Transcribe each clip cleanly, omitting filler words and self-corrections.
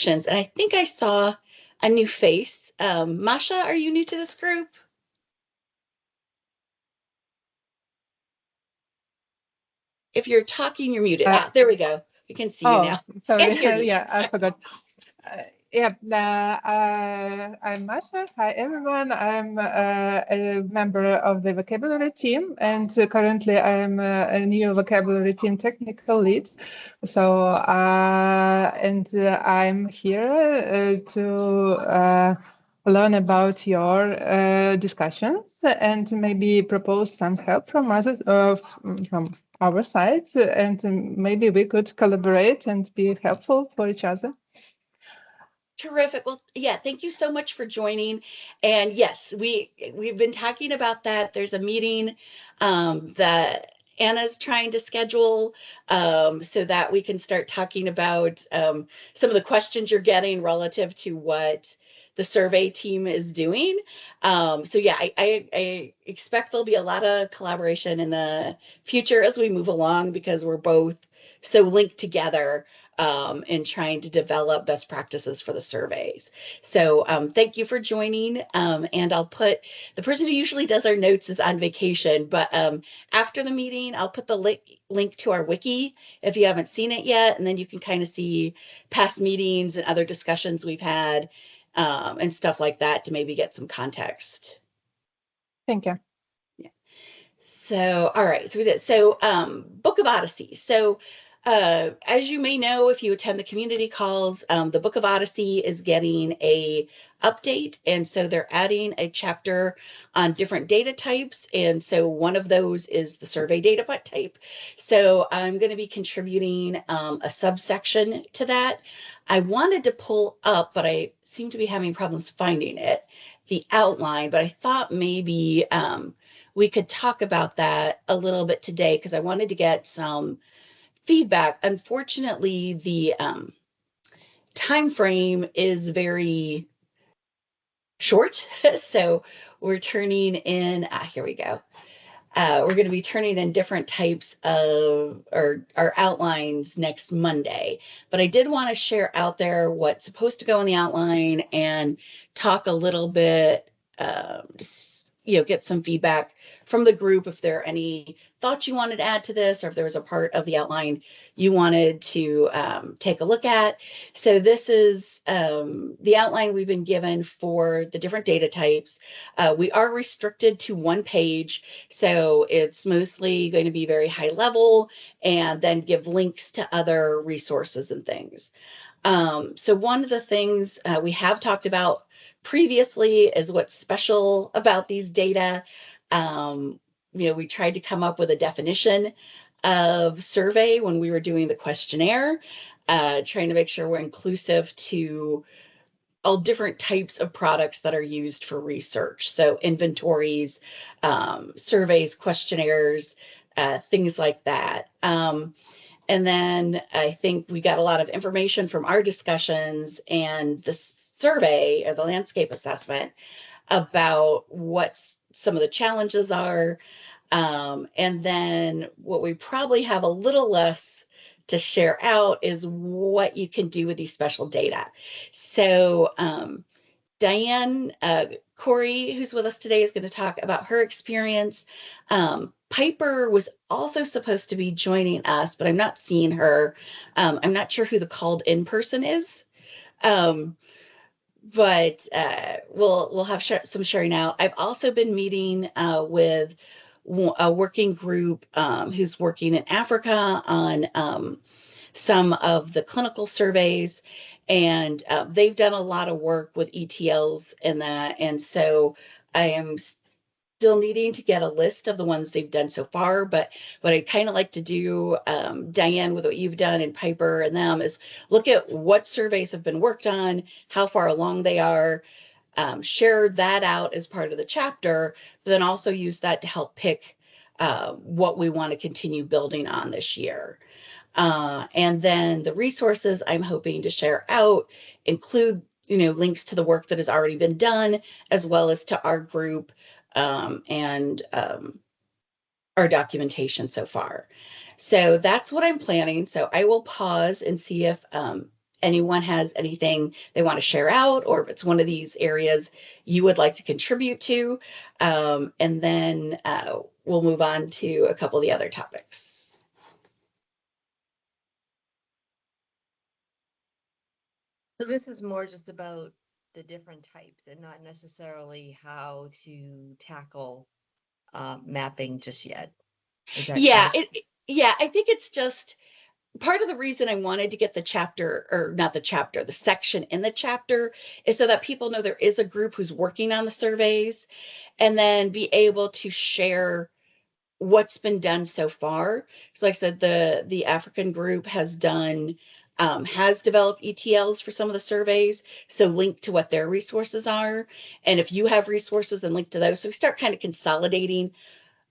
introductions, and I think I saw a new face. Masha, are you new to this group? If you're talking, you're muted. There we go. We can see you Oh, now sorry. and hear you. Yeah, I forgot. Yeah, I'm Masha. Hi, everyone. I'm a member of the vocabulary team, and currently I'm a new vocabulary team technical lead. So, I'm here to learn about your discussions and maybe propose some help from others, from our side, and maybe we could collaborate and be helpful for each other. Terrific. Well, yeah, thank you so much for joining. And yes, we've been talking about that. There's a meeting that Anna's trying to schedule so that we can start talking about some of the questions you're getting relative to what the survey team is doing. So yeah, I expect there'll be a lot of collaboration in the future as we move along because we're both so linked together in trying to develop best practices for the surveys. So thank you for joining. And I'll put the person who usually does our notes is on vacation, but after the meeting, I'll put the link to our wiki if you haven't seen it yet. And then you can kind of see past meetings and other discussions we've had and stuff like that to maybe get some context. Thank you. Yeah. So, all right. So we did. So, Book of Odyssey. So, as you may know, if you attend the community calls, the Book of Odyssey is getting a update, and so they're adding a chapter on different data types, and so one of those is the survey data type. So I'm going to be contributing a subsection to that. I wanted to pull up, but I seem to be having problems finding it, the outline, but I thought maybe we could talk about that a little bit today because I wanted to get some feedback. Unfortunately, the time frame is very short, so we're turning in. Here we go. We're going to be turning in different types of or our outlines next Monday. But I did want to share out there what's supposed to go in the outline and talk a little bit, get some feedback from the group if there are any thoughts you wanted to add to this, or if there was a part of the outline you wanted to take a look at. So this is the outline we've been given for the different data types. We are restricted to one page, so it's mostly going to be very high level and then give links to other resources and things. So one of the things we have talked about previously is what's special about these data. We tried to come up with a definition of survey when we were doing the questionnaire, trying to make sure we're inclusive to all different types of products that are used for research. So inventories, surveys, questionnaires, things like that. And then I think we got a lot of information from our discussions and the survey or the landscape assessment about what some of the challenges are. And then what we probably have a little less to share out is what you can do with these special data. So Diane Corey, who's with us today, is going to talk about her experience. Piper was also supposed to be joining us, but I'm not seeing her. I'm not sure who the called in person is. But we'll have some sharing out. I've also been meeting with a working group who's working in Africa on some of the clinical surveys, and they've done a lot of work with ETLs and that. And so I am still needing to get a list of the ones they've done so far. But what I'd kind of like to do, Diane, with what you've done and Piper and them, is look at what surveys have been worked on, how far along they are, share that out as part of the chapter, but then also use that to help pick what we want to continue building on this year. And then the resources I'm hoping to share out include, links to the work that has already been done, as well as to our group and our documentation so far. So that's what I'm planning. So I will pause and see if anyone has anything they want to share out, or if it's one of these areas you would like to contribute to. And then we'll move on to a couple of the other topics. So this is more just about the different types and not necessarily how to tackle mapping just yet. Is that Yeah, correct? yeah, I think it's just part of the reason I wanted to get the chapter, or not the chapter, the section in the chapter, is so that people know there is a group who's working on the surveys, and then be able to share what's been done so far. So like I said, the African group has developed ETLs for some of the surveys, so link to what their resources are. And if you have resources, then link to those. So we start kind of consolidating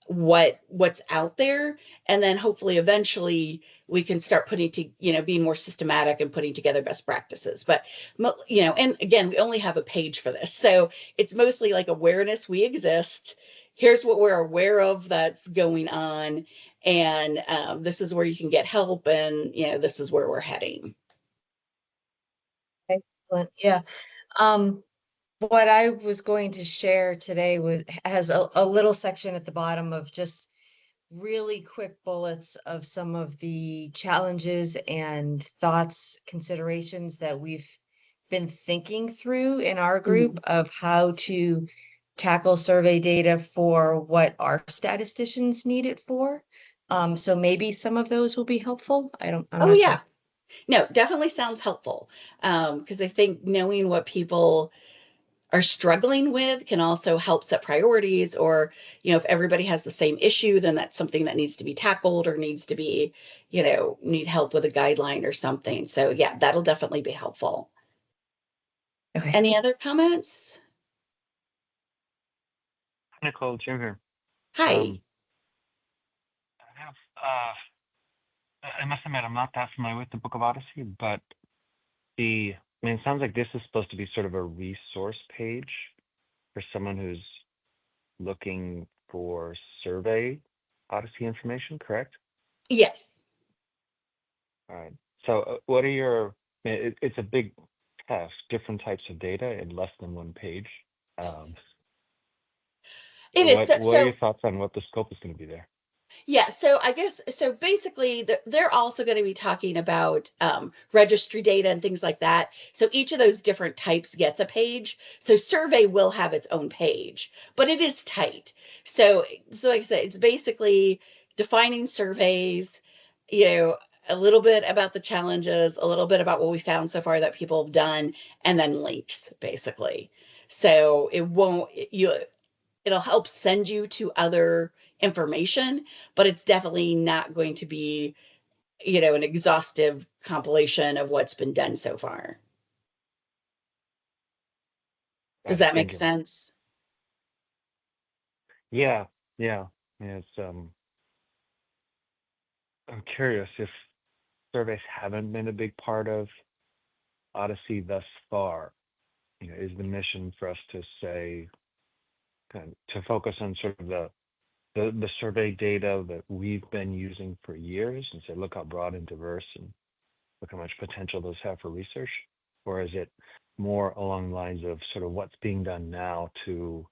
what's out there, and then hopefully eventually we can start putting to, being more systematic and putting together best practices. But and again, we only have a page for this, so it's mostly like awareness. We exist. Here's what we're aware of that's going on, and this is where you can get help, and this is where we're heading. Excellent. Yeah. Um, what I was going to share today has a little section at the bottom of just really quick bullets of some of the challenges and thoughts, considerations that we've been thinking through in our group Mhm. of how to tackle survey data for what our statisticians need it for. So maybe some of those will be helpful. I'm Oh not sure. yeah, no, definitely sounds helpful, because I think knowing what people are struggling with can also help set priorities, or if everybody has the same issue, then that's something that needs to be tackled, or needs to be, need help with a guideline or something. So yeah, that'll definitely be helpful. Okay. Any other comments? Nicole, Jim here. Hi. I have, I must admit, I'm not that familiar with the Book of Odyssey, but it sounds like this is supposed to be sort of a resource page for someone who's looking for survey Odyssey information, correct? Yes, All right. So, what are it's a big test, different types of data in less than one page. Um, it is. what are So your thoughts on what the scope is going to be there? yeah, so I guess so basically they're also going to be talking about registry data and things like that. So each of those different types gets a page. So survey will have its own page, but it is tight. So like I said, it's basically defining surveys, you know, a little bit about the challenges, a little bit about what we found so far that people have done, and then links basically. So it won't you it'll help send you to other information, but it's definitely not going to be, an exhaustive compilation of what's been done so far. Does Got it. that make Thank you. sense? Yeah, yeah, yeah. I'm curious if surveys haven't been a big part of Odyssey thus far. Is the mission for us to say, to focus on sort of the survey data that we've been using for years and say, look how broad and diverse and look how much potential those have for research? Or is it more along the lines of sort of what's being done now to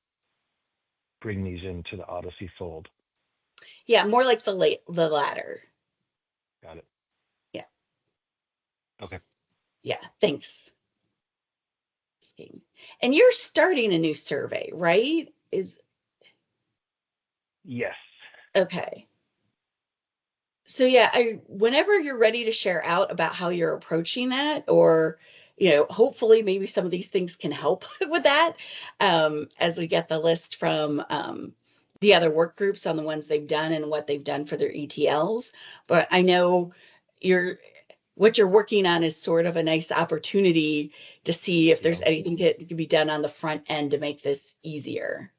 bring these into the Odyssey fold? Yeah, more like the latter. Got it. Yeah. Okay. Yeah. Thanks. And you're starting a new survey, right? Is Yes. okay. So yeah, whenever you're ready to share out about how you're approaching that, or hopefully maybe some of these things can help with that, as we get the list from the other work groups on the ones they've done and what they've done for their ETLs. But I know you're what you're working on is sort of a nice opportunity to see if there's Yeah. anything that can be done on the front end to make this easier.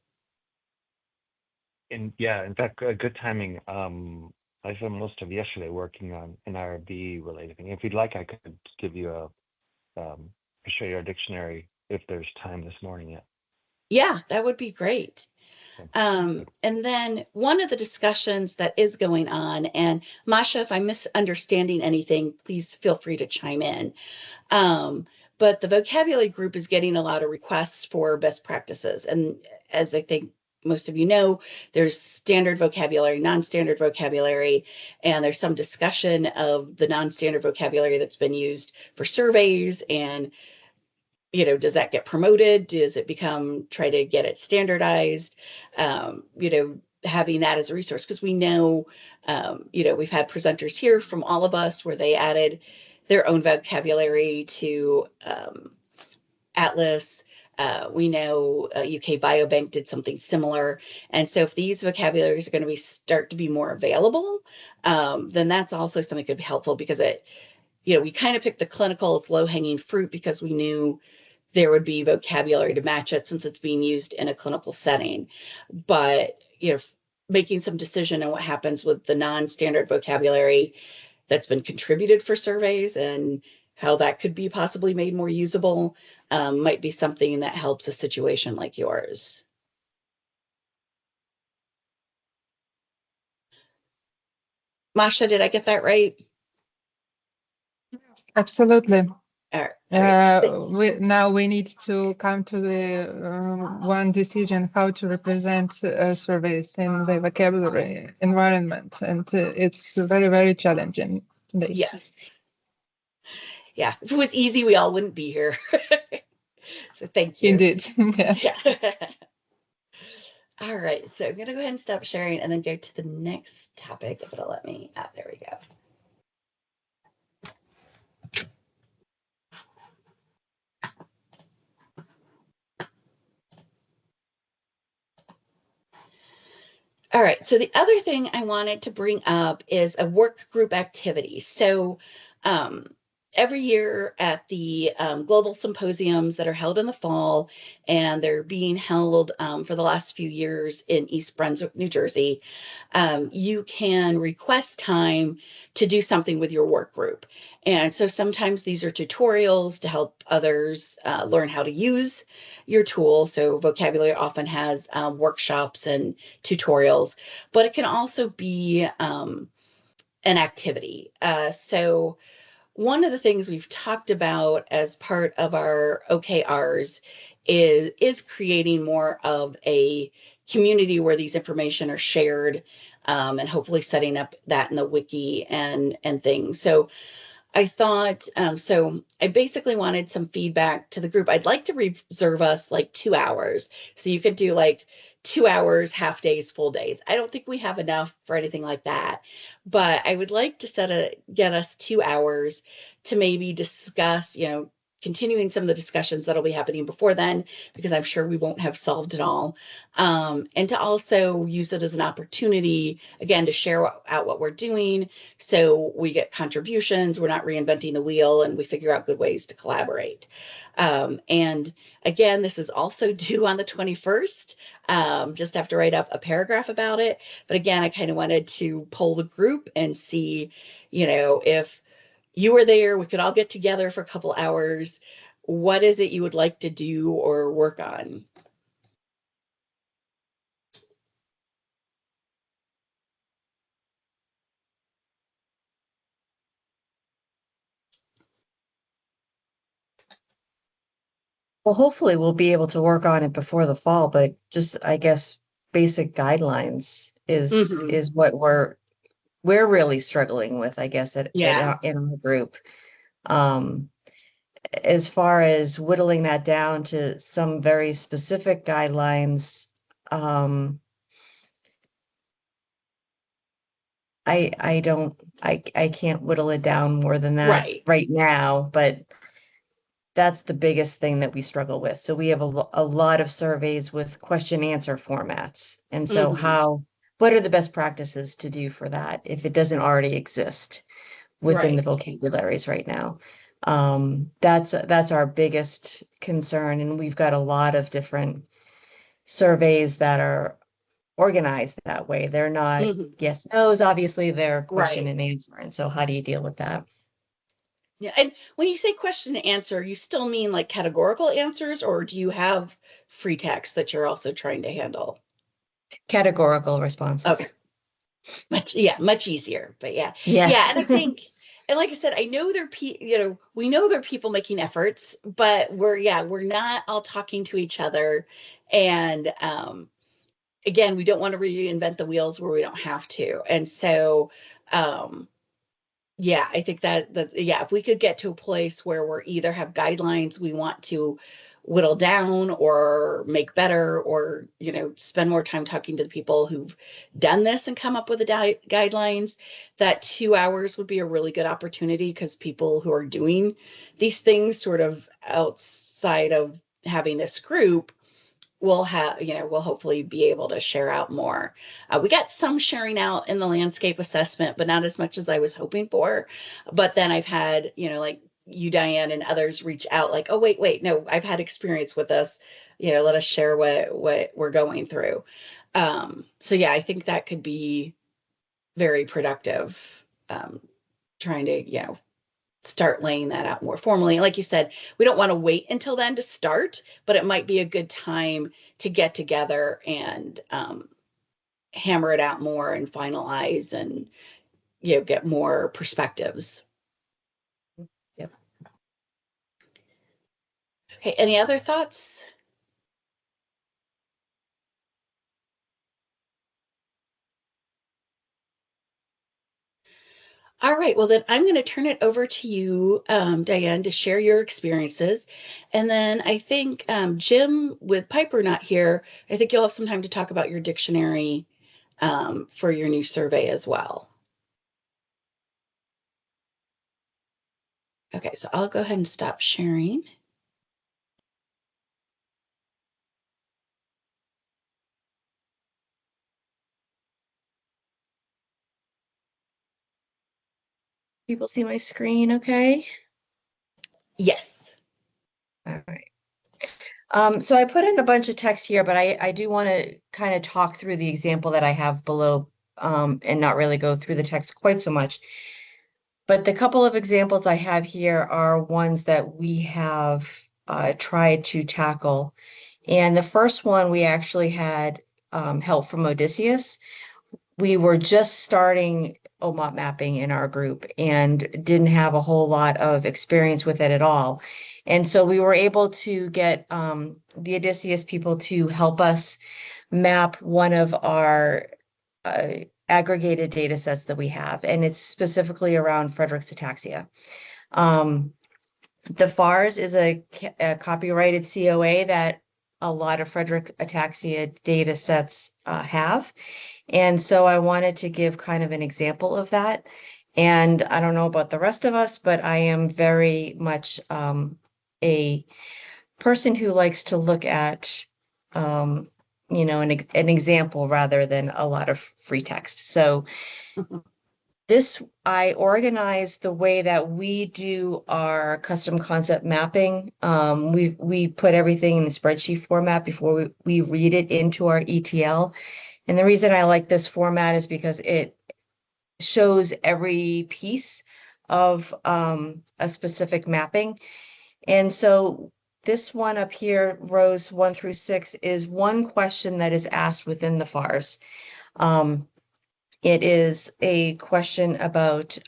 And yeah, in fact, good timing. I spent most of yesterday working on an IRB related thing. If you'd like, I could give you show you our dictionary if there's time this morning yet. Yeah, that would be great. And then one of the discussions that is going on, and Masha, if I'm misunderstanding anything, please feel free to chime in. Um, but the vocabulary group is getting a lot of requests for best practices. And as I think most of you know, there's standard vocabulary, non-standard vocabulary, and there's some discussion of the non-standard vocabulary that's been used for surveys. And does that get promoted? Does it try to get it standardized? Having that as a resource, because we know, we've had presenters here from all of us where they added their own vocabulary to Atlas. We know UK Biobank did something similar. And so if these vocabularies are going to start to be more available, then that's also something that could be helpful, because we kind of picked the clinical as low hanging fruit because we knew there would be vocabulary to match it since it's being used in a clinical setting. But, making some decision on what happens with the non-standard vocabulary that's been contributed for surveys and how that could be possibly made more usable might be something that helps a situation like yours. Masha, did I get that right? Absolutely. All right. We need to come to the one decision how to represent surveys in the vocabulary environment, and it's very, very challenging today. Yes. Yeah, if it was easy, we all wouldn't be here. So thank you. Indeed. Yeah. Yeah. All right, so I'm going to go ahead and stop sharing and then go to the next topic if it'll let me. There we go. All right, so the other thing I wanted to bring up is a work group activity. So every year at the global symposiums that are held in the fall, and they're being held for the last few years in East Brunswick, New Jersey, you can request time to do something with your work group. And so sometimes these are tutorials to help others learn how to use your tool. So vocabulary often has workshops and tutorials, but it can also be an activity. So one of the things we've talked about as part of our OKRs is creating more of a community where these information are shared, and hopefully setting up that in the wiki and things. So I thought, so I basically wanted some feedback to the group. I'd like to reserve us like 2 hours. So you could do like 2 hours, half days, full days. I don't think we have enough for anything like that, but I would like to get us 2 hours to maybe discuss, continuing some of the discussions that'll be happening before then, because I'm sure we won't have solved it all. And to also use it as an opportunity, again, to share out what we're doing. So we get contributions, we're not reinventing the wheel, and we figure out good ways to collaborate. And again, this is also due on the 21st. Just have to write up a paragraph about it. But again, I kind of wanted to poll the group and see, if you were there, we could all get together for a couple hours. What is it you would like to do or work on? Well, hopefully we'll be able to work on it before the fall, but just, I guess, basic guidelines is what we're really struggling with, I guess, Yeah. in our group. As far as whittling that down to some very specific guidelines, I can't whittle it down more than that right now, but that's the biggest thing that we struggle with. So we have a lot of surveys with question answer formats. And so what are the best practices to do for that if it doesn't already exist within the vocabularies right now? That's our biggest concern. And we've got a lot of different surveys that are organized that way. They're not yes, no's, obviously they're question and answer. And so how do you deal with that? Yeah. And when you say question and answer, you still mean like categorical answers, or do you have free text that you're also trying to handle? Categorical Okay. responses. Much easier. But yeah. Yeah. Yes. And I think, and like I said, I know we know there are people making efforts, but we're not all talking to each other. And again, we don't want to reinvent the wheels where we don't have to. And so, yeah, I think yeah, if we could get to a place where we're either have guidelines we want to whittle down or make better, or spend more time talking to the people who've done this and come up with the guidelines, that 2 hours would be a really good opportunity, because people who are doing these things sort of outside of having this group we'll hopefully be able to share out more. We got some sharing out in the landscape assessment, but not as much as I was hoping for. But then I've had, like you, Diane, and others reach out like, oh, wait, no, I've had experience with this. Let us share what we're going through. So yeah, I think that could be very productive. Trying to, start laying that out more formally. And like you said, we don't want to wait until then to start, but it might be a good time to get together and hammer it out more and finalize and get more perspectives. Yep. Okay, any other thoughts? All right, well then I'm going to turn it over to you, Diane, to share your experiences. And then I think Jim, with Piper not here, I think you'll have some time to talk about your dictionary for your new survey as well. Okay, so I'll go ahead and stop sharing. People see my screen okay? Yes. All right. So I put in a bunch of text here, but I do want to kind of talk through the example that I have below, and not really go through the text quite so much. But the couple of examples I have here are ones that we have tried to tackle. And the first one, we actually had help from Odysseus. We were just starting OMOP mapping in our group and didn't have a whole lot of experience with it at all. And so we were able to get the Odysseus people to help us map one of our aggregated data sets that we have, and it's specifically around Frederick's ataxia. The FARS is a copyrighted COA that a lot of Frederick ataxia data sets have. And so I wanted to give kind of an example of that. And I don't know about the rest of us, but I am very much a person who likes to look at, an example rather than a lot of free text. So this, I organize the way that we do our custom concept mapping. We put everything in the spreadsheet format before we read it into our ETL. And the reason I like this format is because it shows every piece of a specific mapping. And so this one up here, rows 1 through 6, is one question that is asked within the FARS. It is a question about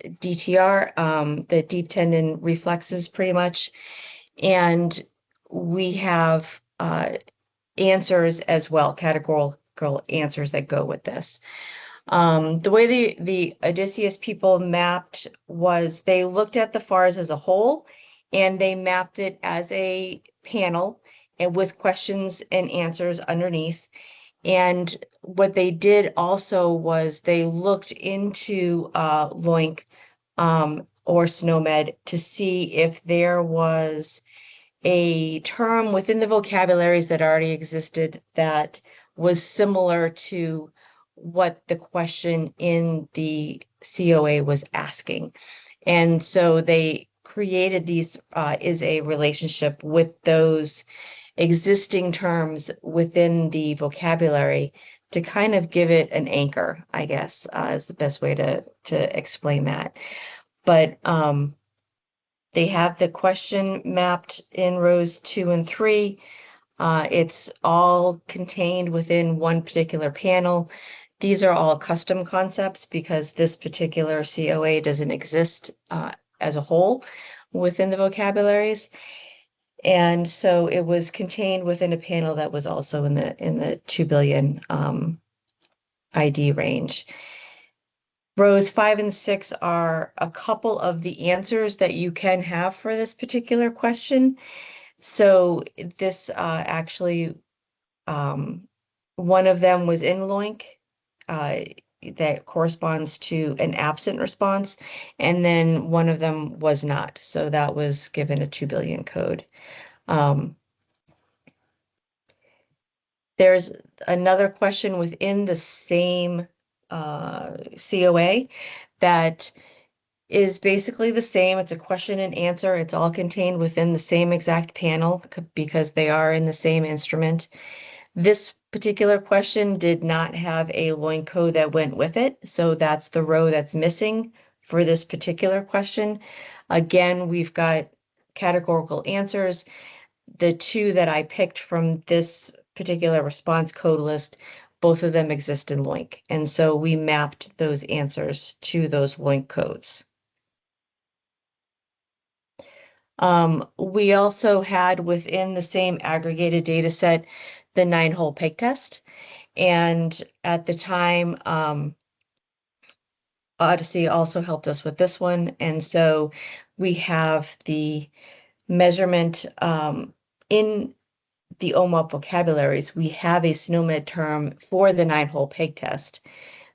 DTR, the deep tendon reflexes, pretty much. And we have answers as well, categorical answers that go with this. The way the Odysseus people mapped was they looked at the FARS as a whole, and they mapped it as a panel and with questions and answers underneath. And what they did also was they looked into Loink or SNOMED to see if there was a term within the vocabularies that already existed that was similar to what the question in the COA was asking. And so they created these is a relationship with those existing terms within the vocabulary to kind of give it an anchor, I guess, is the best way to explain that. but they have the question mapped in rows 2 and 3. It's all contained within one particular panel. These are all custom concepts because this particular COA doesn't exist as a whole within the vocabularies. And so it was contained within a panel that was also in the 2 billion ID range. Rows 5 and 6 are a couple of the answers that you can have for this particular question. So this actually, one of them was in LOINC, that corresponds to an absent response, and then one of them was not. So that was given a 2 billion code. There's another question within the same COA that is basically the same. It's a question and answer. It's all contained within the same exact panel because they are in the same instrument. This particular question did not have a LOIN code that went with it, so that's the row that's missing for this particular question. Again, we've got categorical answers. The two that I picked from this particular response code list, both of them exist in LOINC, and so we mapped those answers to those LOINC codes. We also had within the same aggregated data set the 9-hole peg test. And at the time, Odyssey also helped us with this one. And so we have the measurement in the OMOP vocabularies. We have a SNOMED term for the 9-hole peg test.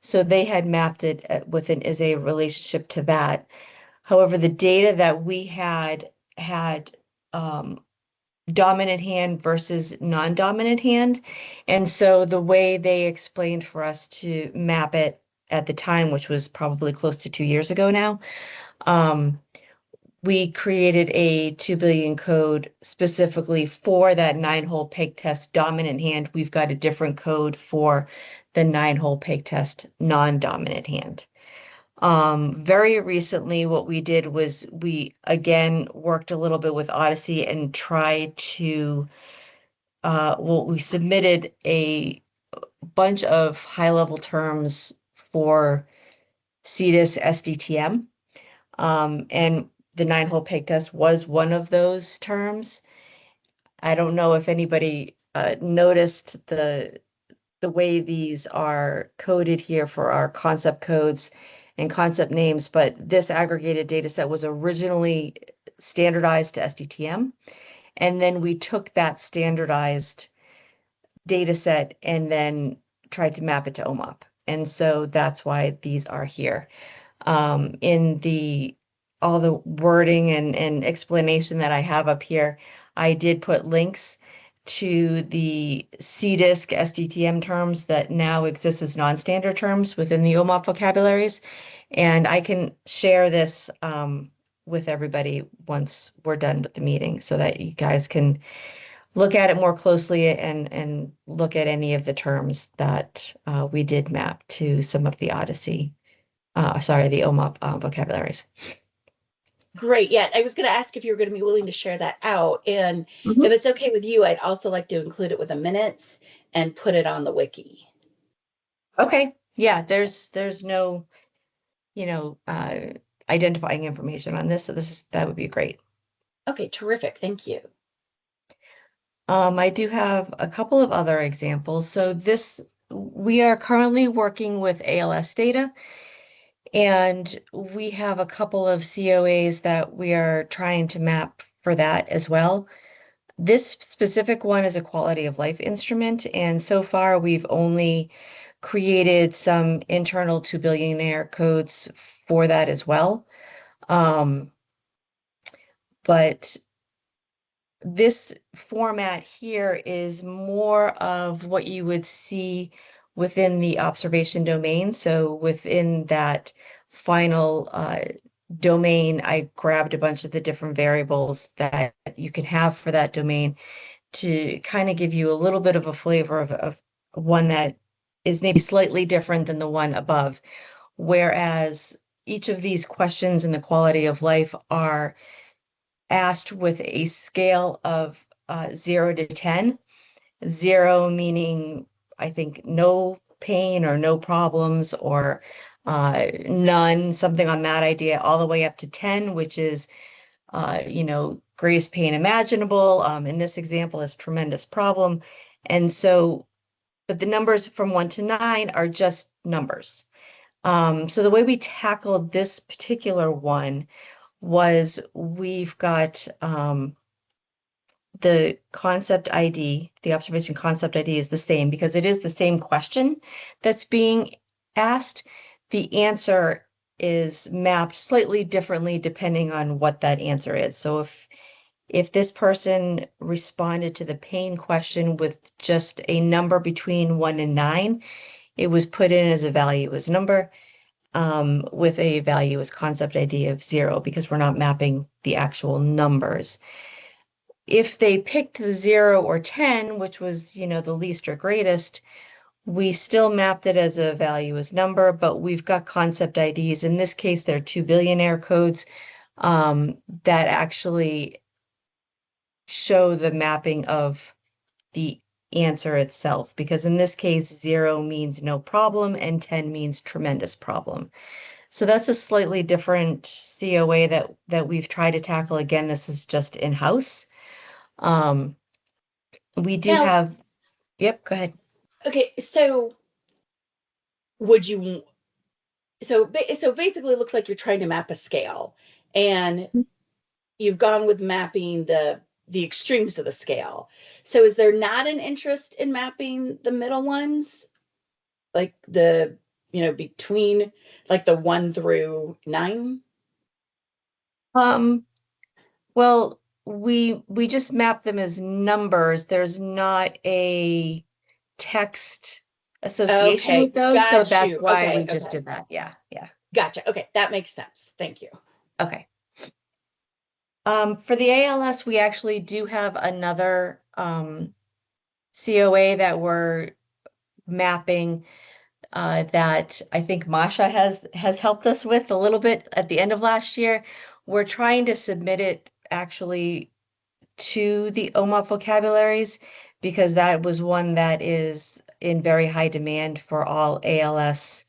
So they had mapped it with an is a relationship to that. However, the data that we had dominant hand versus non-dominant hand. And so the way they explained for us to map it at the time, which was probably close to 2 years ago now, we created a 2 billion code specifically for that 9-hole peg test dominant hand. We've got a different code for the 9-hole peg test non-dominant hand. Very recently, what we did was we again worked a little bit with Odyssey and tried to, we submitted a bunch of high-level terms for CDIS SDTM, and the 9-hole peg test was one of those terms. I don't know if anybody noticed the way these are coded here for our concept codes and concept names, but this aggregated data set was originally standardized to SDTM. And then we took that standardized data set and then tried to map it to OMOP. And so that's why these are here. In all the wording and explanation that I have up here, I did put links to the CDISC SDTM terms that now exist as non-standard terms within the OMOP vocabularies. And I can share this with everybody once we're done with the meeting so that you guys can look at it more closely and look at any of the terms that we did map to some of the Odyssey, the OMOP vocabularies. Great. Yeah, I was going to ask if you were going to be willing to share that out. And if it's okay with you, I'd also like to include it with the minutes and put it on the wiki. Okay. Yeah, there's no, identifying information on this. So that would be great. Okay, terrific. Thank you. I do have a couple of other examples. So we are currently working with ALS data, and we have a couple of COAs that we are trying to map for that as well. This specific one is a quality of life instrument, and so far we've only created some internal 2 billionaire codes for that as well. But this format here is more of what you would see within the observation domain. So within that final domain, I grabbed a bunch of the different variables that you can have for that domain to kind of give you a little bit of a flavor of one that is maybe slightly different than the one above. Whereas each of these questions in the quality of life are asked with a scale of 0 to 10. 0 meaning, I think, no pain or no problems, or none, something on that idea, all the way up to 10, which is, greatest pain imaginable. In this example, is tremendous problem. And so, but the numbers from 1 to 9 are just numbers. So the way we tackled this particular one was we've got the concept ID, the observation concept ID is the same because it is the same question that's being asked. The answer is mapped slightly differently depending on what that answer is. So if this person responded to the pain question with just a number between 1 and 9, it was put in as a value as number, with a value as concept ID of 0, because we're not mapping the actual numbers. If they picked the 0 or 10, which was, the least or greatest, we still mapped it as a value as number, but we've got concept IDs. In this case, they're 2 billionaire codes that actually show the mapping of the answer itself, because in this case, 0 means no problem and 10 means tremendous problem. So that's a slightly different COA that we've tried to tackle. Again, this is just in-house. We do Now, have, yep, go ahead. okay, so would you, so basically it looks like you're trying to map a scale, and you've gone with mapping the extremes of the scale. So is there not an interest in mapping the middle ones, like the, between like the 1 through 9? Well, we just map them as numbers. There's not a text association with Okay, those, so got that's you. why we Okay, just okay. did that. Yeah, yeah. Gotcha. Okay, that makes sense. Thank you. Okay. For the ALS, we actually do have another COA that we're mapping that I think Masha has helped us with a little bit at the end of last year. We're trying to submit it actually to the OMOP vocabularies, because that was one that is in very high demand for all ALS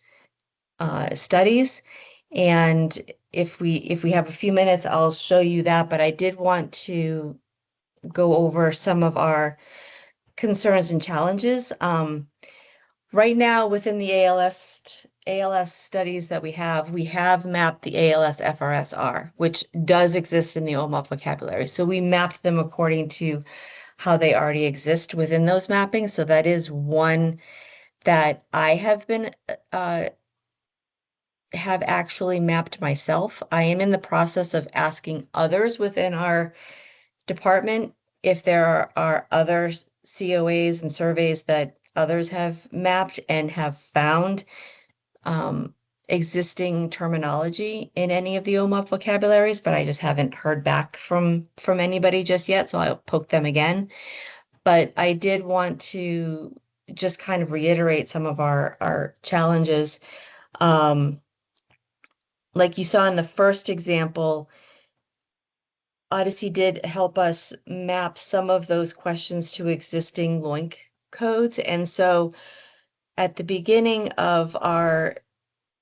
studies. And if we have a few minutes, I'll show you that. But I did want to go over some of our concerns and challenges. Right now, within the ALS studies that we have mapped the ALS FRSR, which does exist in the OMOP vocabulary. So we mapped them according to how they already exist within those mappings. So that is one that I have actually mapped myself. I am in the process of asking others within our department if there are other COAs and surveys that others have mapped and have found existing terminology in any of the OMOP vocabularies, but I just haven't heard back from anybody just yet, so I'll poke them again. But I did want to just kind of reiterate some of our challenges. Like you saw in the first example, Odyssey did help us map some of those questions to existing LOINC codes. And so at the beginning of our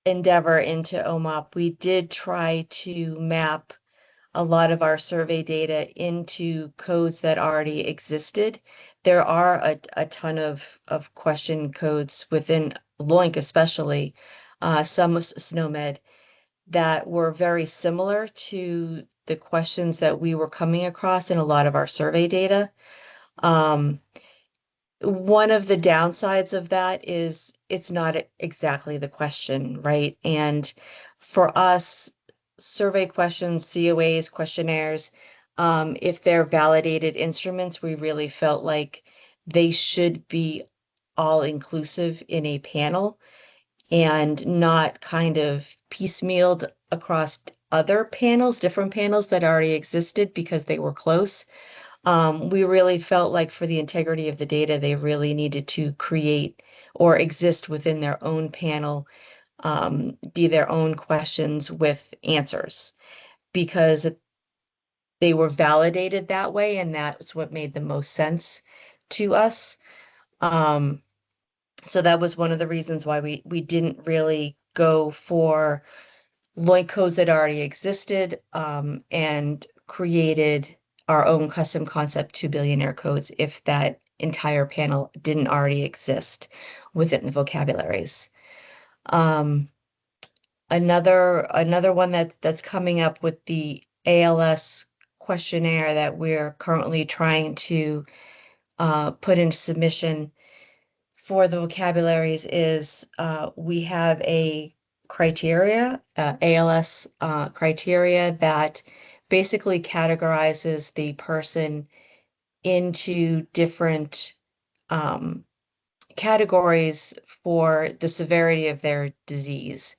endeavor into OMOP, we did try to map a lot of our survey data into codes that already existed. There are a ton of question codes within LOINC, especially some SNOMED, that were very similar to the questions that we were coming across in a lot of our survey data. One of the downsides of that is it's not exactly the question, right? And for us, survey questions, COAs, questionnaires, if they're validated instruments, we really felt like they should be all inclusive in a panel and not kind of piecemealed across other panels, different panels that already existed because they were close. We really felt like for the integrity of the data, they really needed to create or exist within their own panel be their own questions with answers, because they were validated that way, and that's what made the most sense to us. So that was one of the reasons why we didn't really go for LOINC codes that already existed, and created our own custom concept 2 billionaire codes if that entire panel didn't already exist within the vocabularies. Another one that's coming up with the ALS questionnaire that we're currently trying to put into submission for the vocabularies is we have a criteria, ALS criteria, that basically categorizes the person into different categories for the severity of their disease.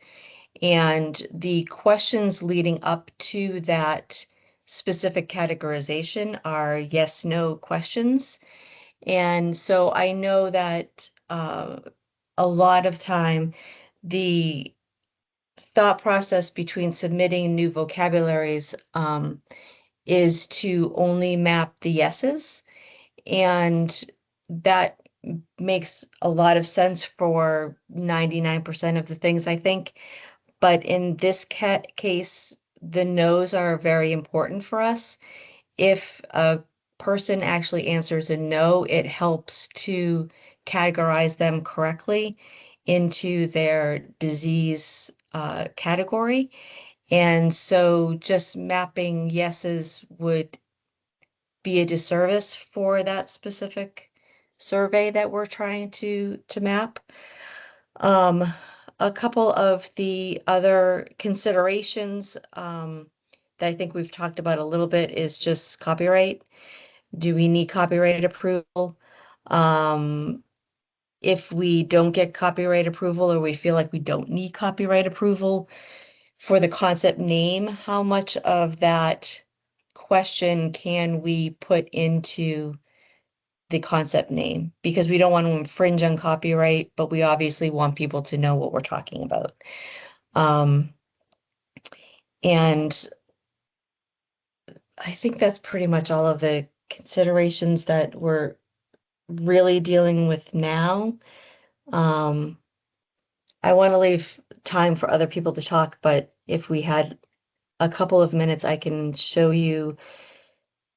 And the questions leading up to that specific categorization are yes/no questions. And so I know that a lot of time the thought process between submitting new vocabularies is to only map the yeses. And that makes a lot of sense for 99% of the things, I think. But in this case, the no's are very important for us. If a person actually answers a no, it helps to categorize them correctly into their disease category. And so just mapping yeses would be a disservice for that specific survey that we're trying to map. A couple of the other considerations that I think we've talked about a little bit is just copyright. Do we need copyright approval? If we don't get copyright approval, or we feel like we don't need copyright approval for the concept name, how much of that question can we put into the concept name? Because we don't want to infringe on copyright, but we obviously want people to know what we're talking about. And I think that's pretty much all of the considerations that we're really dealing with now. I want to leave time for other people to talk, but if we had a couple of minutes, I can show you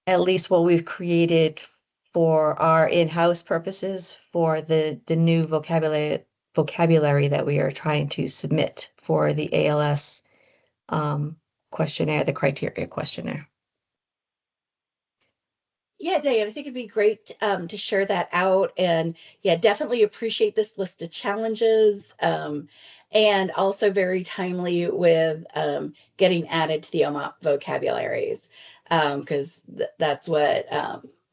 at least what we've created for our in-house purposes for the new vocabulary that we are trying to submit for the ALS questionnaire, the criteria questionnaire. Yeah, Diane, I think it'd be great to share that out. And yeah, definitely appreciate this list of challenges, and also very timely with getting added to the OMOP vocabularies, because that's what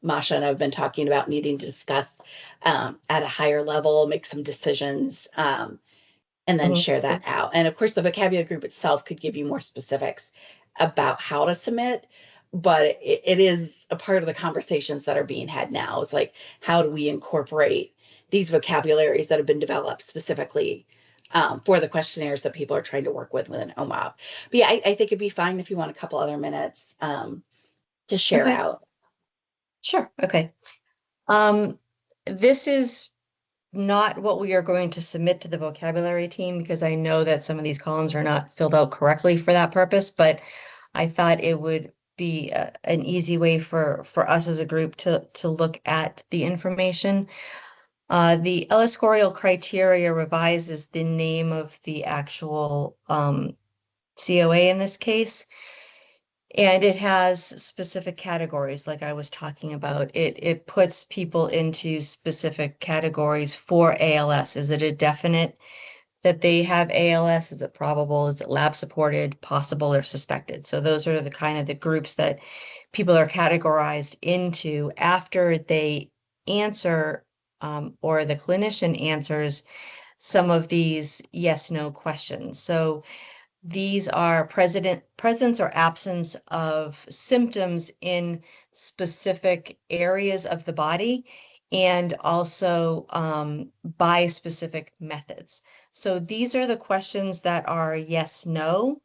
Masha and I have been talking about, needing to discuss at a higher level, make some decisions, and then share that out. And of course, the vocabulary group itself could give you more specifics about how to submit, but it is a part of the conversations that are being had now. It's like, how do we incorporate these vocabularies that have been developed specifically for the questionnaires that people are trying to work with within OMOP? But yeah, I think it'd be fine if you want a couple other minutes to share out. Sure. Okay. This is not what we are going to submit to the vocabulary team, because I know that some of these columns are not filled out correctly for that purpose, but I thought it would be an easy way for us as a group to look at the information. The Ellis-Coriel criteria revises the name of the actual COA in this case. And it has specific categories, like I was talking about. It puts people into specific categories for ALS. Is it a definite that they have ALS? Is it probable? Is it lab supported, possible, or suspected? So those are the kind of the groups that people are categorized into after they answer, or the clinician answers some of these yes/no questions. So these are presence or absence of symptoms in specific areas of the body. and also by specific methods. So these are the questions that are yes, no.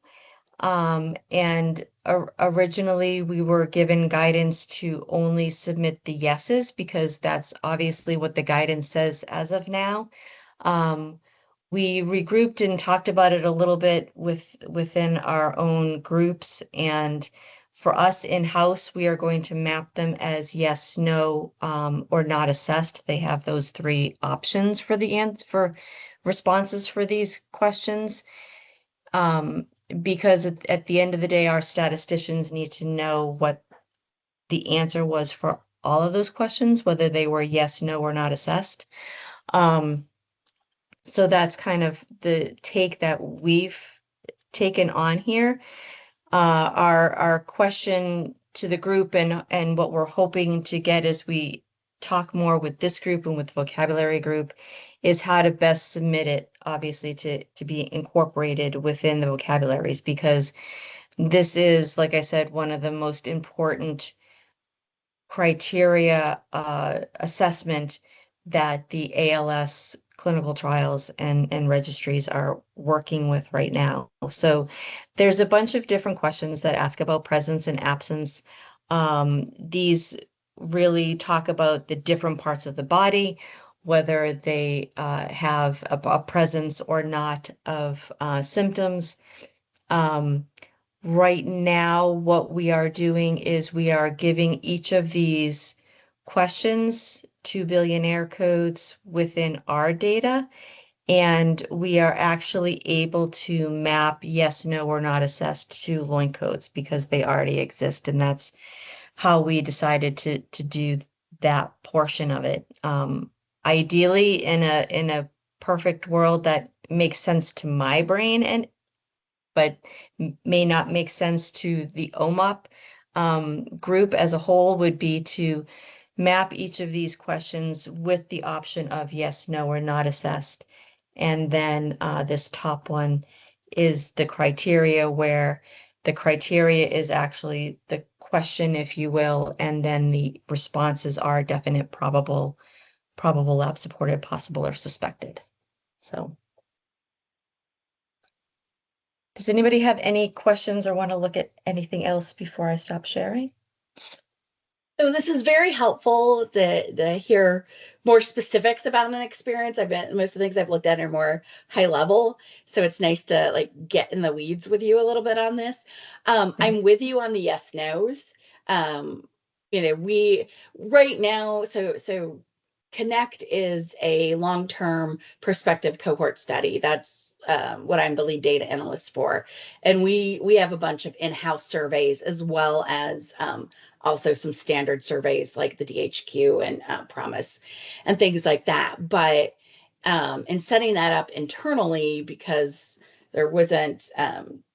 And originally we were given guidance to only submit the yeses because that's obviously what the guidance says as of now. We regrouped and talked about it a little bit within our own groups, and for us in-house, we are going to map them as yes, no, or not assessed. They have those three options for for responses for these questions. Because at the end of the day, our statisticians need to know what the answer was for all of those questions, whether they were yes, no, or not assessed. So that's kind of the take that we've taken on here. Our question to the group and what we're hoping to get as we talk more with this group and with the vocabulary group is how to best submit it, obviously, to be incorporated within the vocabularies, because this is, like I said, one of the most important criteria assessment that the ALS clinical trials and registries are working with right now. So there's a bunch of different questions that ask about presence and absence. These really talk about the different parts of the body, whether they have a presence or not of symptoms. Right now, what we are doing is we are giving each of these questions to billionaire codes within our data, and we are actually able to map yes, no, or not assessed to loin codes because they already exist, and that's how we decided to do that portion of it. Ideally, in a perfect world that makes sense to my brain and but may not make sense to the OMOP group as a whole, would be to map each of these questions with the option of yes, no, or not assessed. And then this top one is the criteria, where the criteria is actually the question, if you will, and then the responses are definite, probable, lab supported, possible, or suspected. So does anybody have any questions or want to look at anything else before I stop sharing? So this is very helpful to hear more specifics about an experience. Most of the things I've looked at are more high level. So it's nice to like get in the weeds with you a little bit on this. I'm with you on the yes nos. We right now, so Connect is a long-term prospective cohort study. That's what I'm the lead data analyst for. And we have a bunch of in-house surveys as well as also some standard surveys like the DHQ and Promise and things like that. But in setting that up internally, because there wasn't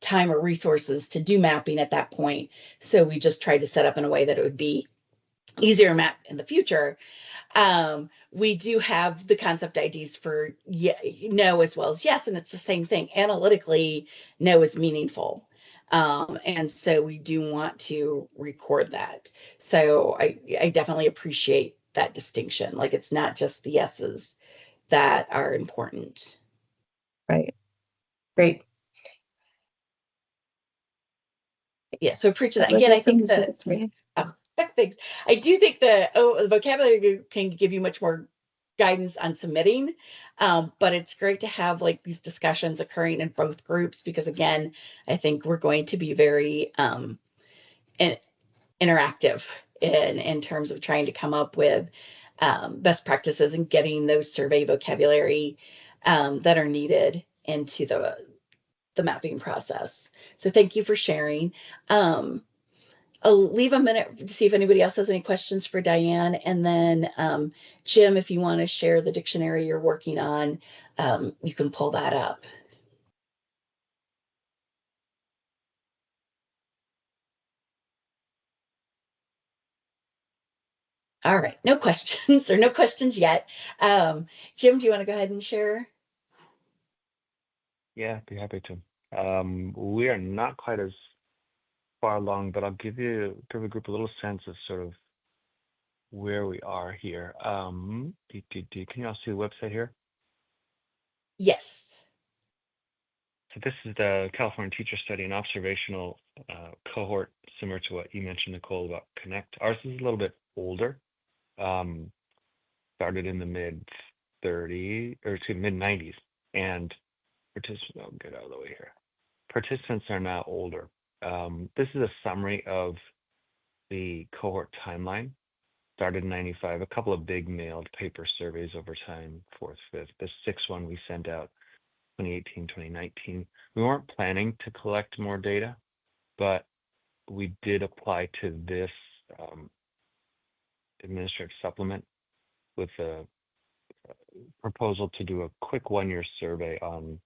time or resources to do mapping at that point, so we just tried to set up in a way that it would be easier map in the future. We do have the concept IDs for no as well as yes, and it's the same thing. Analytically, no is meaningful. And so we do want to record that. So I definitely appreciate that distinction. Like it's not just the yeses that are important. Right. Great. Yeah, so appreciate that. Again, I think that thanks. I do think the vocabulary group can give you much more guidance on submitting, but it's great to have like these discussions occurring in both groups because again, I think we're going to be very interactive in terms of trying to come up with best practices and getting those survey vocabulary that are needed into the mapping process. So thank you for sharing. I'll leave a minute to see if anybody else has any questions for Diane. And then Jim, if you want to share the dictionary you're working on, you can pull that up. All right, no questions or no questions yet. Jim, do you want to go ahead and share? Yeah, be happy to. We are not quite as far along, but I'll give the group a little sense of sort of where we are here. Can you all see the website here? Yes. So this is the California Teacher Study, an observational cohort similar to what you mentioned, Nicole, about Connect. Ours is a little bit older. Started in the mid 90s, and participants. I'll get out of the way here. Participants are now older. This is a summary of the cohort timeline. Started in 95, a couple of big mailed paper surveys over time, fourth, fifth. The sixth one we sent out 2018, 2019. We weren't planning to collect more data, but we did apply to this administrative supplement with a proposal to do a quick 1-year survey on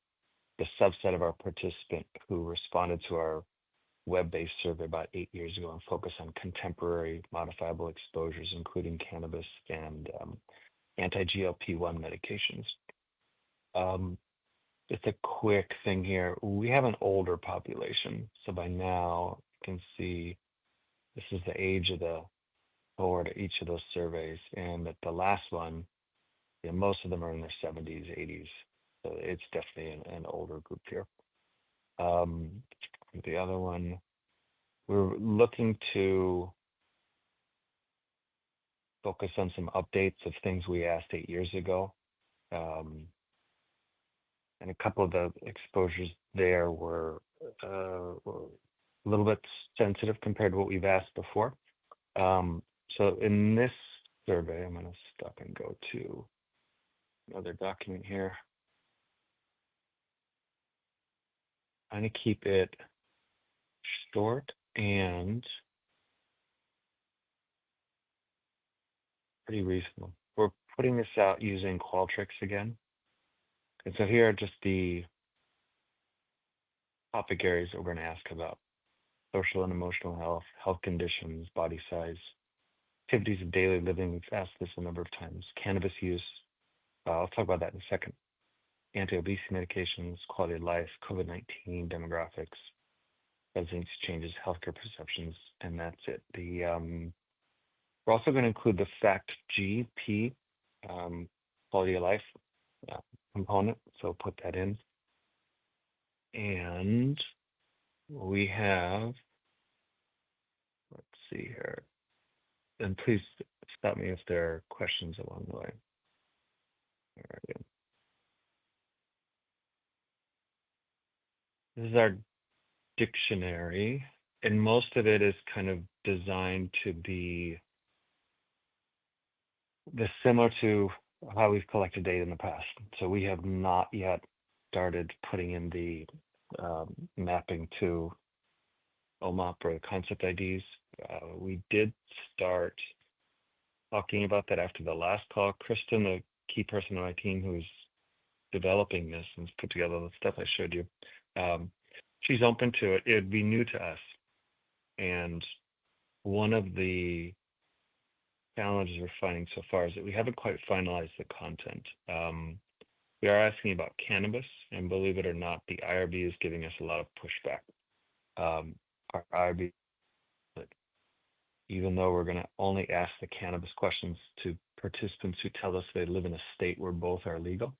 the subset of our participant who responded to our web-based survey about 8 years ago and focus on contemporary modifiable exposures, including cannabis and anti-GLP-1 medications. Just a quick thing here. We have an older population. So by now you can see this is the age of the cohort of each of those surveys. And at the last one, most of them are in their 70s, 80s. So it's definitely an older group here. The other one, we're looking to focus on some updates of things we asked 8 years ago. And a couple of the exposures there were a little bit sensitive compared to what we've asked before. So in this survey, I'm going to stop and go to another document here. I'm going to keep it short and pretty reasonable. We're putting this out using Qualtrics again. And so here are just the topic areas that we're going to ask about: social and emotional health, health conditions, body size, activities of daily living. We've asked this a number of times. Cannabis use. I'll talk about that in a second. Anti-obesity medications, quality of life, COVID-19, demographics, residency changes, healthcare perceptions, and that's it. We're also going to include the FACT GP, quality of life component. So put that in. And we have, let's see here. And please stop me if there are questions along the way. All right. This is our dictionary, and most of it is kind of designed to be similar to how we've collected data in the past. So we have not yet started putting in the mapping to OMOP or the concept IDs. We did start talking about that after the last call. Kristen, the key person on my team who's developing this and put together the stuff I showed you, she's open to it. It'd be new to us. And one of the challenges we're finding so far is that we haven't quite finalized the content. We are asking about cannabis, and believe it or not, the IRB is giving us a lot of pushback. Our IRB, even though we're going to only ask the cannabis questions to participants who tell us they live in a state where both are legal,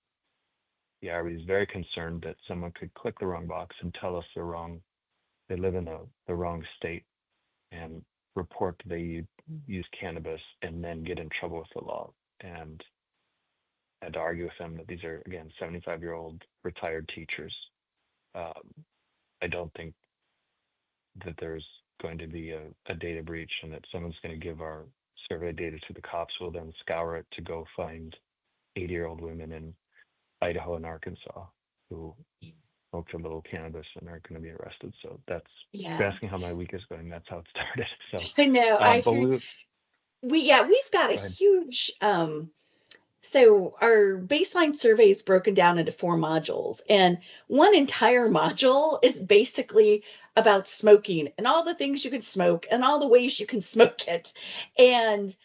the IRB is very concerned that someone could click the wrong box and tell us they live in the wrong state and report they use cannabis and then get in trouble with the law. And I had to argue with them that these are, again, 75-year-old retired teachers. I don't think that there's going to be a data breach and that someone's going to give our survey data to the cops will then scour it to go find 80-year-old women in Idaho and Arkansas who smoked a little cannabis and are going to be arrested. So that's, you're asking how my week is going. That's how it started. So I know. but We've got a go ahead. huge so our baseline survey is broken down into 4 modules, and one entire module is basically about smoking and all the things you can smoke and all the ways you can smoke it. And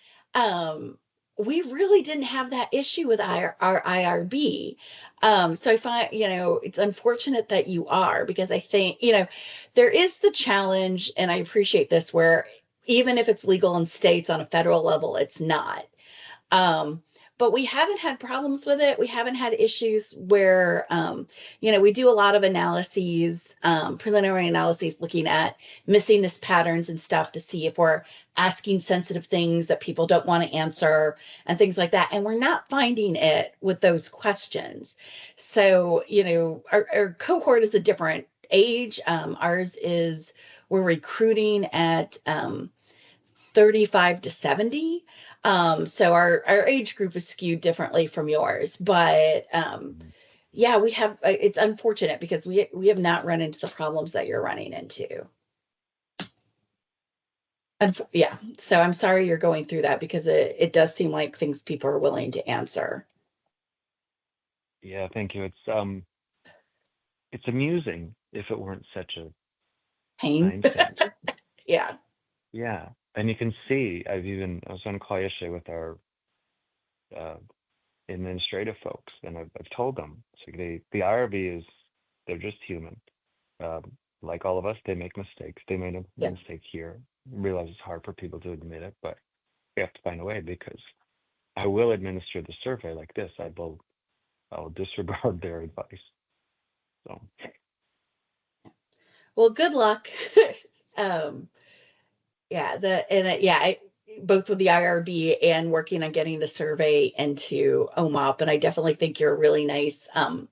we really didn't have that issue with our IRB. So I find, it's unfortunate that you are, because I think, there is the challenge, and I appreciate this, where even if it's legal in states on a federal level, it's not. Um, but we haven't had problems with it. We haven't had issues where, we do a lot of analyses, preliminary analyses, looking at missingness patterns and stuff to see if we're asking sensitive things that people don't want to answer and things like that. And we're not finding it with those questions. So, our cohort is a different age. Ours is, we're recruiting at 35 to 70. So our age group is skewed differently from yours, but yeah, we have, it's unfortunate because we have not run into the problems that you're running into. Yeah, so I'm sorry you're going through that because it does seem like things people are willing to answer. Yeah, thank you. It's amusing if it weren't such a Pain. time sink. Yeah. Yeah. And you can see, I was on a call yesterday with our uh, administrative folks, and I've told them, so the IRB they're just human. Um, like all of us, they make mistakes. They made a Yeah. mistake here. Realize it's hard for people to admit it, but we have to find a way because I will administer the survey like this. I'll disregard their advice. So Well, good luck. um, yeah, both with the IRB and working on getting the survey into OMOP. And I definitely think you're a really nice, at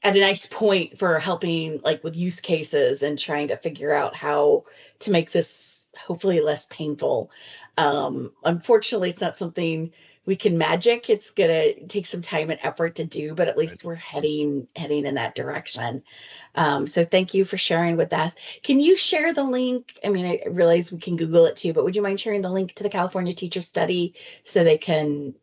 a nice point for helping like with use cases and trying to figure out how to make this hopefully less painful. Unfortunately, it's not something we can magic. It's gonna take some time and effort to do, but at right. least we're heading in that direction. So thank you for sharing with us. Can you share the link? I mean, I realize we can Google it too, but would you mind sharing the link to the California Teacher Study so we can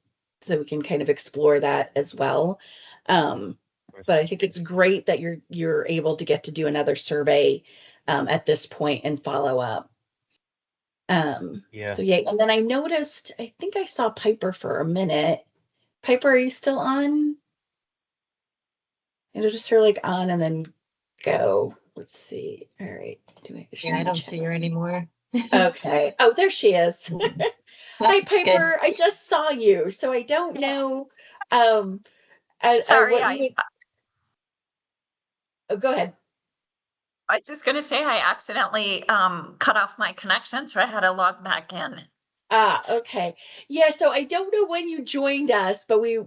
kind of explore that as well? Um, but I think it's great that you're able to get to do another survey at this point and follow up. Yeah. So yeah, and then I noticed, I think I saw Piper for a minute. Piper, are you still on? It'll just her like on and then go. Let's see. All right. Is she Yeah, in I the don't chat? see her anymore. Okay. Oh, there she is. Hi, Good. Piper. I just saw you, so I don't know um Sorry, what you. Oh, go ahead. I was just gonna say I accidentally cut off my connection, so I had to log back in. Ah, okay. Yeah, so I don't know when you joined us, but we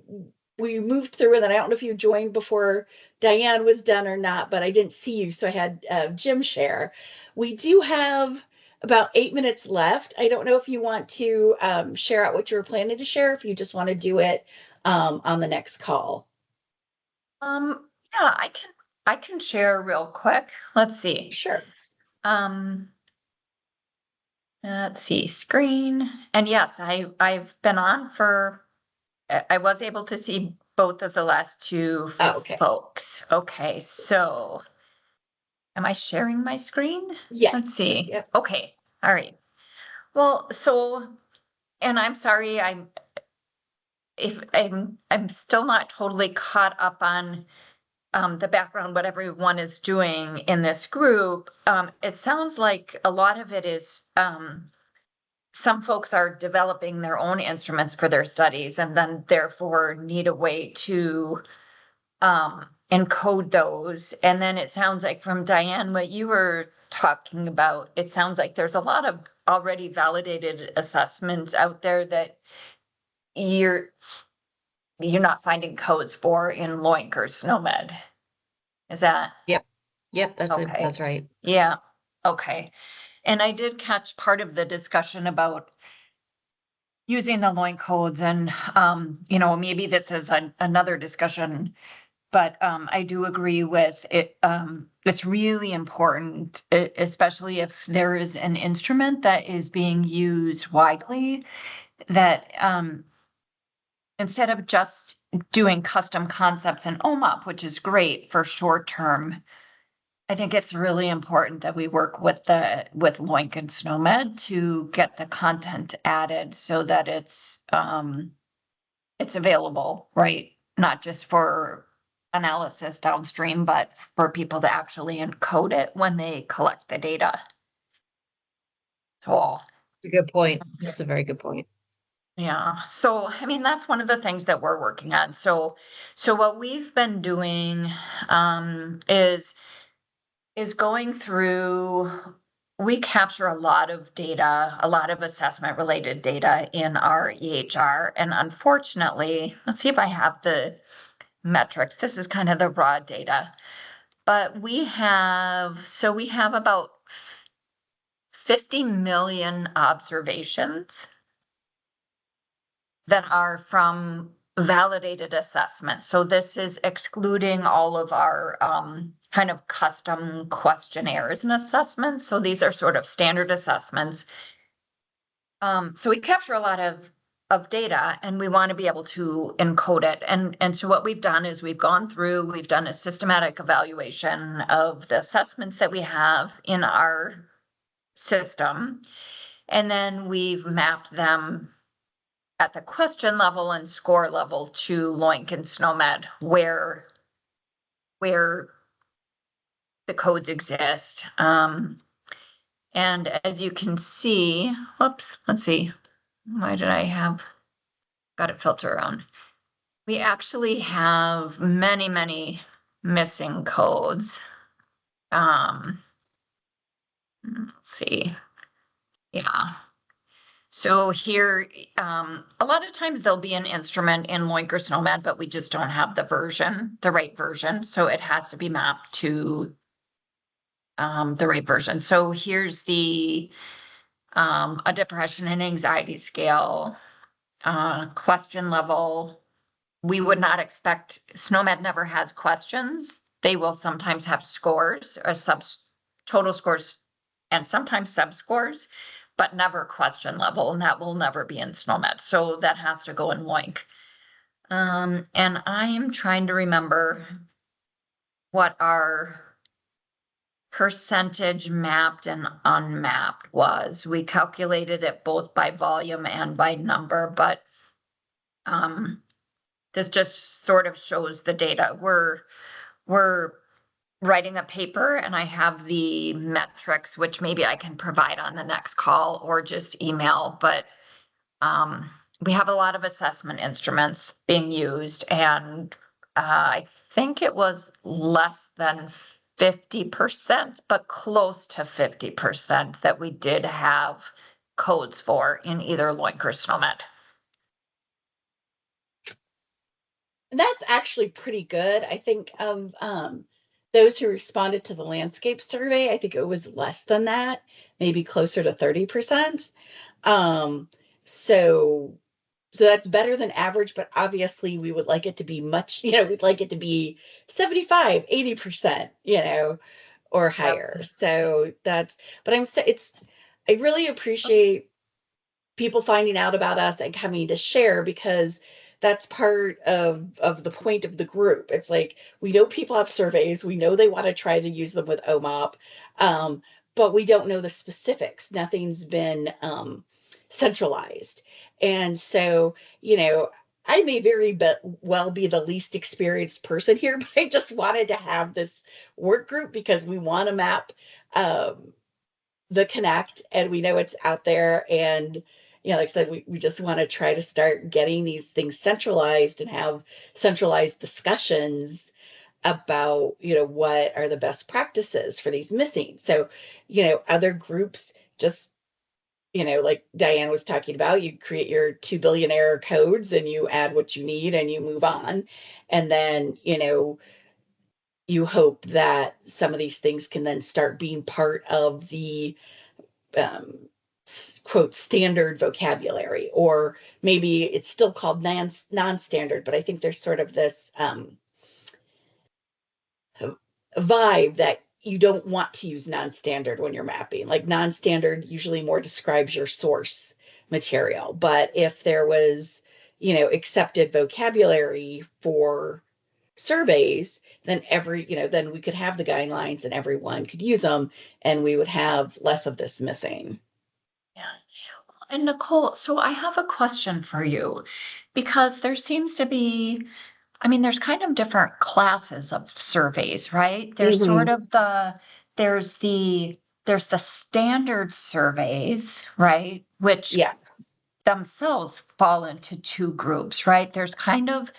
moved through and then I don't know if you joined before Diane was done or not, but I didn't see you, so I had Jim share. We do have about 8 minutes left. I don't know if you want to share out what you were planning to share, if you just want to do it on the next call. Yeah, I can share real quick. Let's see. Sure. Um, let's see, screen. And yes, I've been on for I was able to see both of the last two Oh, okay. folks. Okay, so am I sharing my screen? Yes. Let's see. Yep. Okay. All right. Well, and I'm sorry, I'm still not totally caught up on the background, what everyone is doing in this group. It sounds like a lot of it is some folks are developing their own instruments for their studies and then therefore need a way to encode those. And then it sounds like from Diane, what you were talking about, it sounds like there's a lot of already validated assessments out there that you're not finding codes for in Loink or SNOMED. Is that? Yep. Yep, Okay. that's right. Yeah. Okay. And I did catch part of the discussion about using the Loink codes and, maybe this is another discussion, but I do agree with it. It's really important, especially if there is an instrument that is being used widely, that instead of just doing custom concepts in OMOP, which is great for short term, I think it's really important that we work with Loink and SNOMED to get the content added so that it's available, right? Not just for analysis downstream, but for people to actually encode it when they collect the data. So, It's a good point. That's a very good point. yeah. So, I mean, that's one of the things that we're working on. So what we've been doing, is going through, we capture a lot of data, a lot of assessment related data in our EHR. And unfortunately, let's see if I have the metrics. This is kind of the raw data, but we have about 50 million observations that are from validated assessments. So this is excluding all of our kind of custom questionnaires and assessments. So these are sort of standard assessments. So we capture a lot of data, and we want to be able to encode it. And so what we've done is we've gone through, we've done a systematic evaluation of the assessments that we have in our system, and then we've mapped them at the question level and score level to Loink and SNOMED, where the codes exist. And as you can see, whoops, let's see, why did I have got it filter around? We actually have many missing codes. Let's see, yeah. So here, a lot of times there'll be an instrument in Loink or SNOMED, but we just don't have the right version. So it has to be mapped to the right version. So here's a depression and anxiety scale, question level. We would not expect, SNOMED never has questions. They will sometimes have scores or total scores and sometimes sub-scores, but never question level, and that will never be in SNOMED. So that has to go in Loink. And I am trying to remember what our percentage mapped and unmapped was. We calculated it both by volume and by number, but this just sort of shows the data. We're writing a paper, and I have the metrics, which maybe I can provide on the next call or just email, but we have a lot of assessment instruments being used, and I think it was less than 50%, but close to 50% that we did have codes for in either Loink or SNOMED. That's actually pretty good. I think of those who responded to the landscape survey, I think it was less than that, maybe closer to 30%. Um, so that's better than average, but obviously we would like it to be much, we'd like it to be 75, 80%, or higher. So but I really appreciate people finding out about us and coming to share, because that's part of the point of the group. It's like, we know people have surveys, we know they want to try to use them with OMOP, but we don't know the specifics. Nothing's been centralized. And so, I may well be the least experienced person here, but I just wanted to have this work group because we want to map the connect, and we know it's out there. And like I said, we just want to try to start getting these things centralized and have centralized discussions about what are the best practices for these missing. So other groups just like Diane was talking about, you create your 2 billion error codes and you add what you need and you move on. And then you hope that some of these things can then start being part of the um, quote standard vocabulary, or maybe it's still called non-standard, but I think there's sort of this vibe that you don't want to use non-standard when you're mapping. Like, non-standard usually more describes your source material, but if there was accepted vocabulary for surveys, then then we could have the guidelines and everyone could use them, and we would have less of this missing. Yeah. And Nicole, so I have a question for you, because there seems to be, there's kind of different classes of surveys, right? There's sort of there's the there's the standard surveys, right? Which Yeah. themselves fall into two groups, right? There's kind of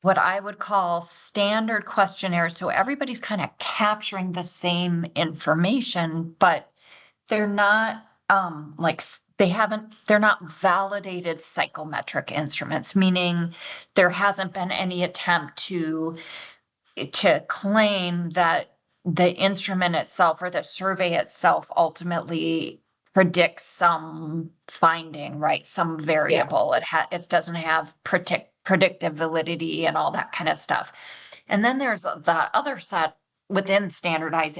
what I would call standard questionnaires. So everybody's kind of capturing the same information, but they're not they're not validated psychometric instruments, meaning there hasn't been any attempt to claim that the instrument itself or the survey itself ultimately predicts some finding, right? Some variable. It doesn't have predictive validity and all that kind of stuff. And then there's the other set within standardized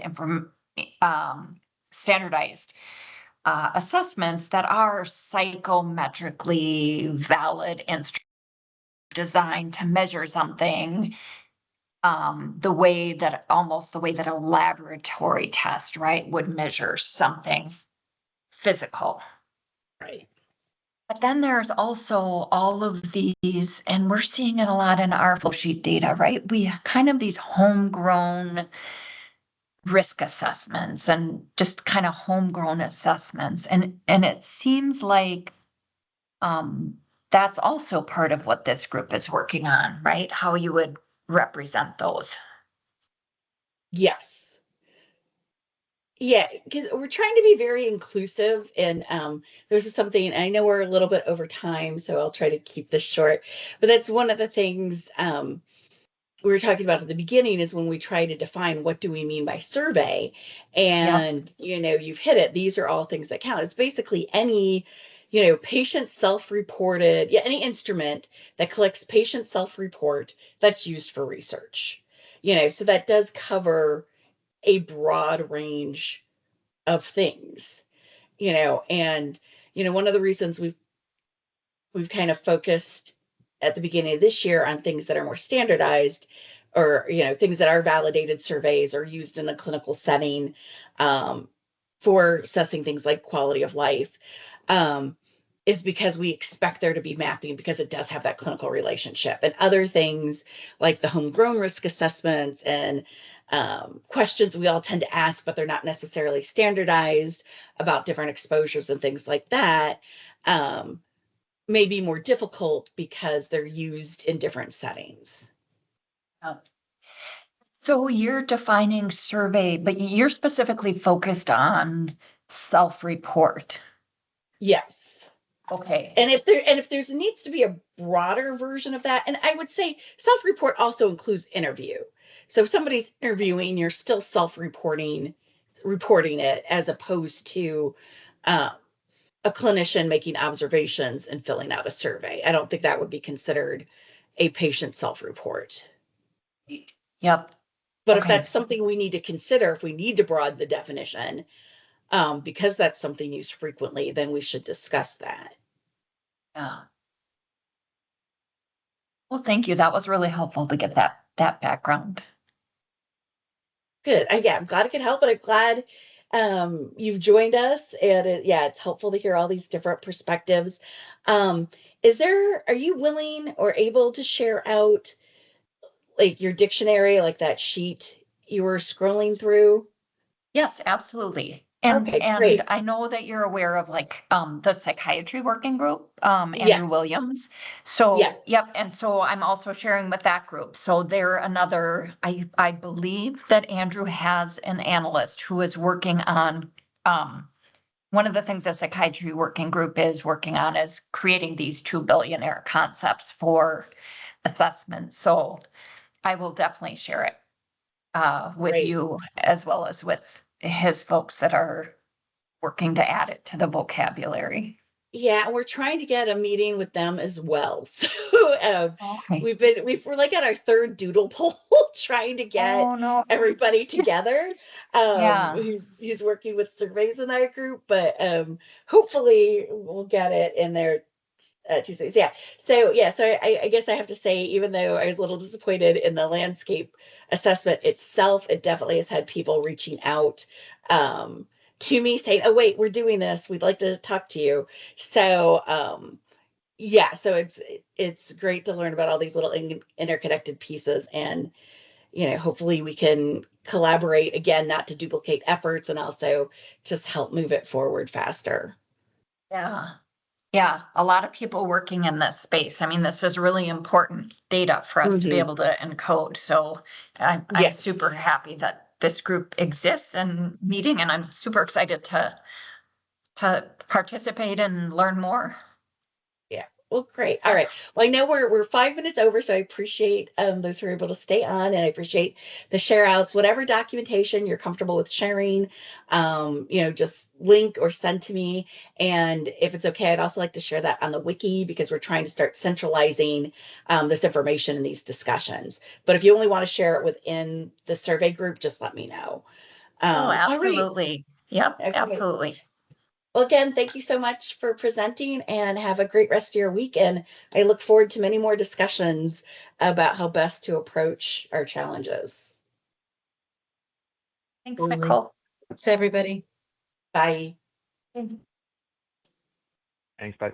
assessments that are psychometrically valid instruments designed to measure something the way that a laboratory test, right, would measure something physical. Right. But then there's also all of these, and we're seeing it a lot in our flow sheet data, right? We kind of these homegrown risk assessments and just kind of homegrown assessments. And it seems like that's also part of what this group is working on, right? How you would represent those. Yes. Yeah, because we're trying to be very inclusive, and this is something I know we're a little bit over time, so I'll try to keep this short. But that's one of the things we were talking about at the beginning is when we try to define what do we mean by survey, Yep. and you've hit it. These are all things that count. It's basically any patient self-reported, any instrument that collects patient self-report that's used for research. So that does cover a broad range of things, and one of the reasons we've kind of focused at the beginning of this year on things that are more standardized, or things that are validated surveys or used in a clinical setting, for assessing things like quality of life, is because we expect there to be mapping, because it does have that clinical relationship. And other things like the homegrown risk assessments and questions we all tend to ask, but they're not necessarily standardized, about different exposures and things like that, may be more difficult because they're used in different settings. So you're defining survey, but you're specifically focused on self-report. Yes. Okay. And if there's needs to be a broader version of that, and I would say self-report also includes interview. So if somebody's interviewing, you're still reporting it, as opposed to a clinician making observations and filling out a survey. I don't think that would be considered a patient self-report. Yep. But if Okay. that's something we need to consider, if we need to broaden the definition, because that's something used frequently, then we should discuss that. Yeah. Well, thank you. That was really helpful to get that background. Good. I'm glad I could help, and I'm glad you've joined us. And it's helpful to hear all these different perspectives. Are you willing or able to share out like your dictionary, like that sheet you were scrolling through? Yes, absolutely. And Okay, great. I know that you're aware of the psychiatry working group, Andrew Yes. Williams. Yeah. So yep, and so I'm also sharing with that group. So they're another, I believe that Andrew has an analyst who is working on one of the things the psychiatry working group is working on is creating these 2 billionaire concepts for assessment. So I will definitely share it with Great. you as well as with his folks that are working to add it to the vocabulary. Yeah, and we're trying to get a meeting with them as well. So Okay. we're like at our third doodle poll, trying to get Oh no. everybody together. Yeah. Who's working with surveys in our group, but hopefully we'll get it in there Tuesdays. Yeah. So I guess I have to say, even though I was a little disappointed in the landscape assessment itself, it definitely has had people reaching out to me saying, "Oh, wait, we're doing this. We'd like to talk to you." So so it's great to learn about all these little interconnected pieces, and hopefully we can collaborate again, not to duplicate efforts, and also just help move it forward faster. Yeah. Yeah, a lot of people working in this space. I mean, this is really important data for us to be able to encode. So I'm Yes. super happy that this group exists and meeting, and I'm super excited to participate and learn more. Yeah. Well, great. All right. Well, I know we're 5 minutes over, so I appreciate those who are able to stay on, and I appreciate the share outs. Whatever documentation you're comfortable with sharing, just link or send to me. And if it's okay, I'd also like to share that on the wiki, because we're trying to start centralizing this information in these discussions. But if you only want to share it within the survey group, just let me know. Oh, All right. absolutely. Yep, Okay. absolutely. Well, again, thank you so much for presenting, and have a great rest of your week. And I look forward to many more discussions about how best to approach our challenges. Thanks, Absolutely. Nicole. Thanks, everybody. Bye. Thanks, bye.